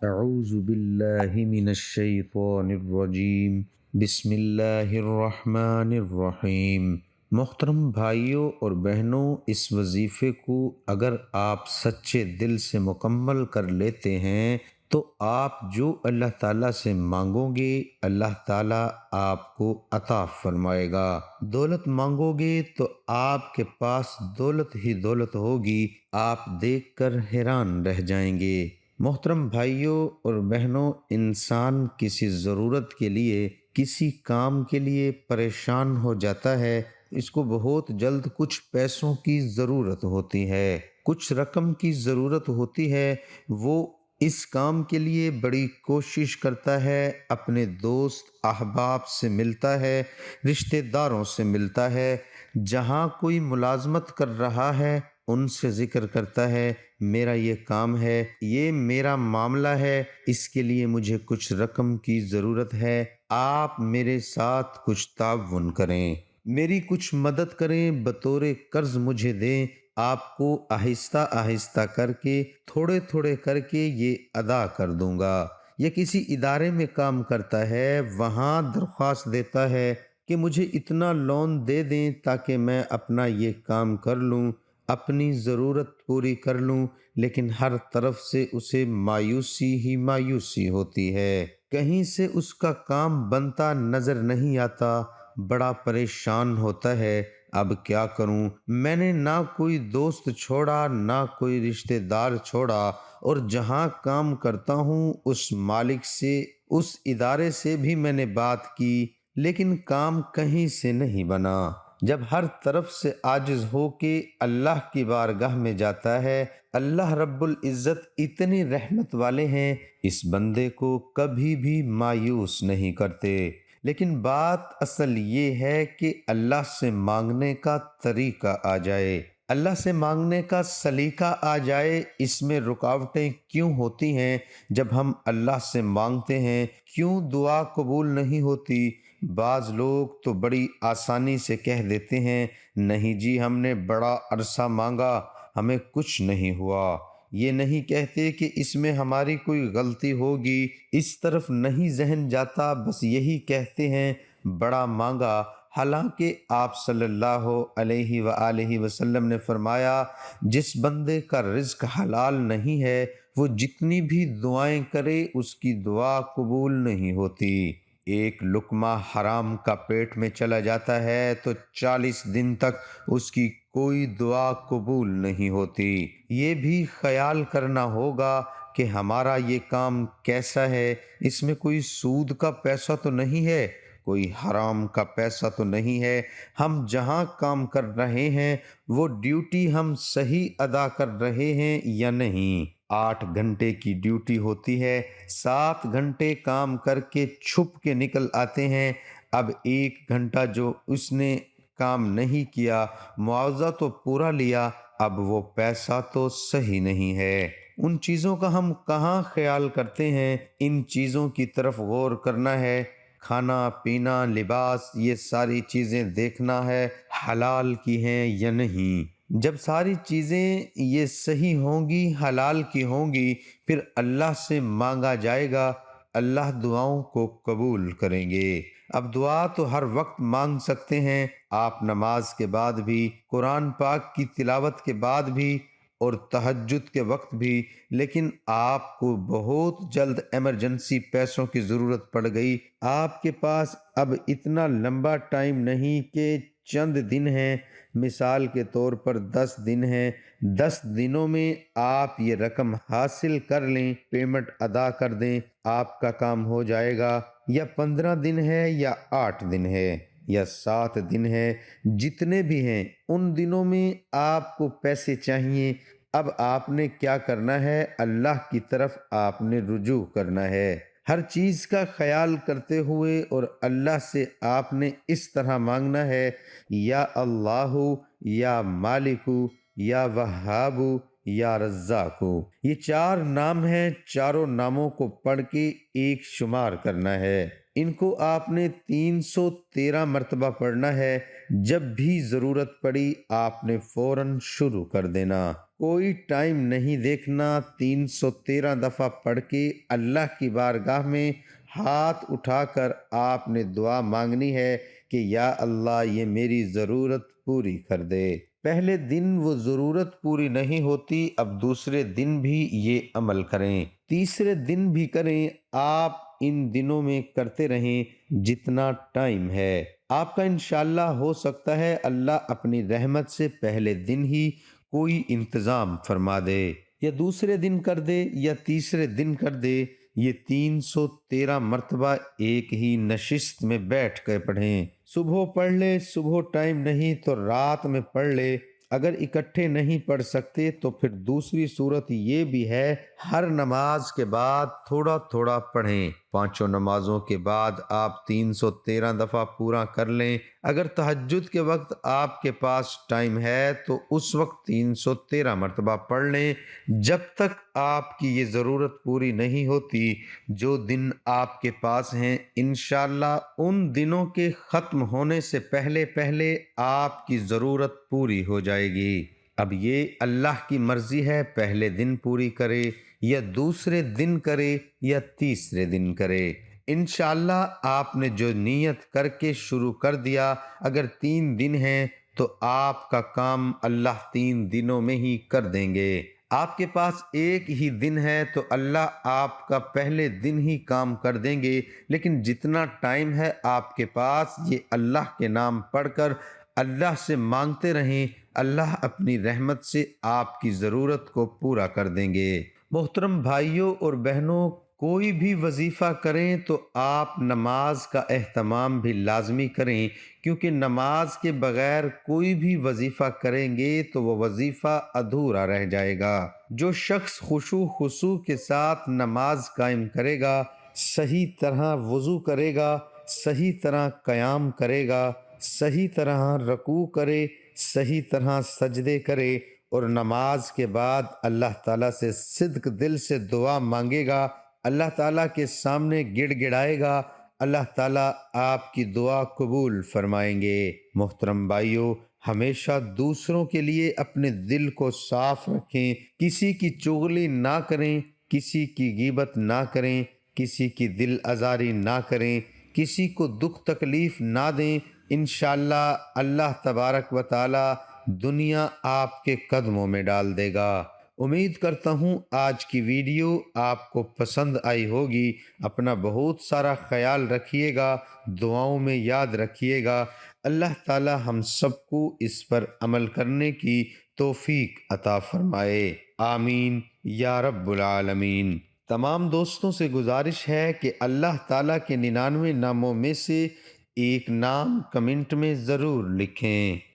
اعوذ باللہ من الشیطان الرجیم بسم اللہ الرحمن الرحیم۔ محترم بھائیوں اور بہنوں، اس وظیفے کو اگر آپ سچے دل سے مکمل کر لیتے ہیں تو آپ جو اللہ تعالیٰ سے مانگو گے اللہ تعالیٰ آپ کو عطا فرمائے گا۔ دولت مانگو گے تو آپ کے پاس دولت ہی دولت ہوگی، آپ دیکھ کر حیران رہ جائیں گے۔ محترم بھائیوں اور بہنوں، انسان کسی ضرورت کے لیے، کسی کام کے لیے پریشان ہو جاتا ہے، اس کو بہت جلد کچھ پیسوں کی ضرورت ہوتی ہے، کچھ رقم کی ضرورت ہوتی ہے، وہ اس کام کے لیے بڑی کوشش کرتا ہے، اپنے دوست احباب سے ملتا ہے، رشتہ داروں سے ملتا ہے، جہاں کوئی ملازمت کر رہا ہے ان سے ذکر کرتا ہے، میرا یہ کام ہے، یہ میرا معاملہ ہے، اس کے لیے مجھے کچھ رقم کی ضرورت ہے، آپ میرے ساتھ کچھ تعاون کریں، میری کچھ مدد کریں، بطور قرض مجھے دیں، آپ کو آہستہ آہستہ کر کے، تھوڑے تھوڑے کر کے یہ ادا کر دوں گا۔ یا کسی ادارے میں کام کرتا ہے، وہاں درخواست دیتا ہے کہ مجھے اتنا لون دے دیں تاکہ میں اپنا یہ کام کر لوں، اپنی ضرورت پوری کر لوں، لیکن ہر طرف سے اسے مایوسی ہی مایوسی ہوتی ہے، کہیں سے اس کا کام بنتا نظر نہیں آتا، بڑا پریشان ہوتا ہے۔ اب کیا کروں؟ میں نے نہ کوئی دوست چھوڑا، نہ کوئی رشتہ دار چھوڑا، اور جہاں کام کرتا ہوں اس مالک سے، اس ادارے سے بھی میں نے بات کی، لیکن کام کہیں سے نہیں بنا۔ جب ہر طرف سے عاجز ہو کے اللہ کی بارگاہ میں جاتا ہے، اللہ رب العزت اتنی رحمت والے ہیں، اس بندے کو کبھی بھی مایوس نہیں کرتے۔ لیکن بات اصل یہ ہے کہ اللہ سے مانگنے کا طریقہ آ جائے، اللہ سے مانگنے کا سلیقہ آ جائے۔ اس میں رکاوٹیں کیوں ہوتی ہیں؟ جب ہم اللہ سے مانگتے ہیں کیوں دعا قبول نہیں ہوتی؟ بعض لوگ تو بڑی آسانی سے کہہ دیتے ہیں، نہیں جی ہم نے بڑا عرصہ مانگا، ہمیں کچھ نہیں ہوا۔ یہ نہیں کہتے کہ اس میں ہماری کوئی غلطی ہوگی، اس طرف نہیں ذہن جاتا، بس یہی کہتے ہیں بڑا مانگا۔ حالانکہ آپ صلی اللہ علیہ وآلہ وسلم نے فرمایا، جس بندے کا رزق حلال نہیں ہے وہ جتنی بھی دعائیں کرے اس کی دعا قبول نہیں ہوتی۔ ایک لقمہ حرام کا پیٹ میں چلا جاتا ہے تو 40 دن تک اس کی کوئی دعا قبول نہیں ہوتی۔ یہ بھی خیال کرنا ہوگا کہ ہمارا یہ کام کیسا ہے، اس میں کوئی سود کا پیسہ تو نہیں ہے، کوئی حرام کا پیسہ تو نہیں ہے، ہم جہاں کام کر رہے ہیں وہ ڈیوٹی ہم صحیح ادا کر رہے ہیں یا نہیں۔ 8 گھنٹے کی ڈیوٹی ہوتی ہے، 7 گھنٹے کام کر کے چھپ کے نکل آتے ہیں، اب 1 گھنٹہ جو اس نے کام نہیں کیا، معاوضہ تو پورا لیا، اب وہ پیسہ تو صحیح نہیں ہے۔ ان چیزوں کا ہم کہاں خیال کرتے ہیں؟ ان چیزوں کی طرف غور کرنا ہے، کھانا پینا لباس یہ ساری چیزیں دیکھنا ہے حلال کی ہیں یا نہیں۔ جب ساری چیزیں یہ صحیح ہوں گی، حلال کی ہوں گی، پھر اللہ سے مانگا جائے گا، اللہ دعاؤں کو قبول کریں گے۔ اب دعا تو ہر وقت مانگ سکتے ہیں، آپ نماز کے بعد بھی، قرآن پاک کی تلاوت کے بعد بھی، اور تہجد کے وقت بھی، لیکن آپ کو بہت جلد ایمرجنسی پیسوں کی ضرورت پڑ گئی، آپ کے پاس اب اتنا لمبا ٹائم نہیں کہ چند دن ہیں، مثال کے طور پر 10 دن ہیں، 10 دنوں میں آپ یہ رقم حاصل کر لیں، پیمنٹ ادا کر دیں، آپ کا کام ہو جائے گا۔ یا 15 دن ہے یا 8 دن ہے یا 7 دن ہے، جتنے بھی ہیں ان دنوں میں آپ کو پیسے چاہیے، اب آپ نے کیا کرنا ہے؟ اللہ کی طرف آپ نے رجوع کرنا ہے، ہر چیز کا خیال کرتے ہوئے، اور اللہ سے آپ نے اس طرح مانگنا ہے، یا اللہ یا مالک یا وہاب یا رزاق۔ یہ 4 نام ہیں، چاروں ناموں کو پڑھ کے ایک شمار کرنا ہے۔ ان کو آپ نے 313 مرتبہ پڑھنا ہے۔ جب بھی ضرورت پڑی آپ نے فوراً شروع کر دینا، کوئی ٹائم نہیں دیکھنا۔ 313 دفعہ پڑھ کے اللہ کی بارگاہ میں ہاتھ اٹھا کر آپ نے دعا مانگنی ہے کہ یا اللہ یہ میری ضرورت پوری کر دے۔ پہلے دن وہ ضرورت پوری نہیں ہوتی، اب دوسرے دن بھی یہ عمل کریں، تیسرے دن بھی کریں، آپ ان دنوں میں کرتے رہیں جتنا ٹائم ہے۔ آپ کا انشاءاللہ ہو سکتا ہے اللہ اپنی رحمت سے پہلے دن ہی کوئی انتظام فرما دے، یا دوسرے دن کر دے یا تیسرے دن کر دے۔ یہ 313 مرتبہ ایک ہی نشست میں بیٹھ کے پڑھیں۔ صبح پڑھ لے، صبح ٹائم نہیں تو رات میں پڑھ لے۔ اگر اکٹھے نہیں پڑھ سکتے تو پھر دوسری صورت یہ بھی ہے، ہر نماز کے بعد تھوڑا تھوڑا پڑھیں۔ پانچوں نمازوں کے بعد آپ 313 دفعہ پورا کر لیں۔ اگر تہجد کے وقت آپ کے پاس ٹائم ہے تو اس وقت 313 مرتبہ پڑھ لیں، جب تک آپ کی یہ ضرورت پوری نہیں ہوتی۔ جو دن آپ کے پاس ہیں انشاءاللہ ان دنوں کے ختم ہونے سے پہلے پہلے آپ کی ضرورت پوری ہو جائے گی۔ اب یہ اللہ کی مرضی ہے، پہلے دن پوری کرے یا دوسرے دن کرے یا تیسرے دن کرے۔ انشاءاللہ آپ نے جو نیت کر کے شروع کر دیا، اگر 3 دن ہیں تو آپ کا کام اللہ 3 دنوں میں ہی کر دیں گے۔ آپ کے پاس ایک ہی دن ہے تو اللہ آپ کا پہلے دن ہی کام کر دیں گے، لیکن جتنا ٹائم ہے آپ کے پاس یہ اللہ کے نام پڑھ کر اللہ سے مانگتے رہیں، اللہ اپنی رحمت سے آپ کی ضرورت کو پورا کر دیں گے۔ محترم بھائیوں اور بہنوں، کوئی بھی وظیفہ کریں تو آپ نماز کا اہتمام بھی لازمی کریں، کیونکہ نماز کے بغیر کوئی بھی وظیفہ کریں گے تو وہ وظیفہ ادھورا رہ جائے گا۔ جو شخص خشوع خضوع کے ساتھ نماز قائم کرے گا، صحیح طرح وضو کرے گا، صحیح طرح قیام کرے گا، صحیح طرح رکوع کرے، صحیح طرح سجدے کرے، اور نماز کے بعد اللہ تعالیٰ سے صدق دل سے دعا مانگے گا، اللہ تعالیٰ کے سامنے گڑ گڑائے گا، اللہ تعالیٰ آپ کی دعا قبول فرمائیں گے۔ محترم بھائیوں، ہمیشہ دوسروں کے لیے اپنے دل کو صاف رکھیں، کسی کی چغلی نہ کریں، کسی کی غیبت نہ کریں، کسی کی دل آزاری نہ کریں، کسی کو دکھ تکلیف نہ دیں۔ انشاءاللہ اللہ تبارک و تعالی دنیا آپ کے قدموں میں ڈال دے گا۔ امید کرتا ہوں آج کی ویڈیو آپ کو پسند آئی ہوگی۔ اپنا بہت سارا خیال رکھیے گا، دعاؤں میں یاد رکھیے گا۔ اللہ تعالی ہم سب کو اس پر عمل کرنے کی توفیق عطا فرمائے، آمین یا رب العالمین۔ تمام دوستوں سے گزارش ہے کہ اللہ تعالیٰ کے 99 ناموں میں سے ایک نام کمنٹ میں ضرور لکھیں۔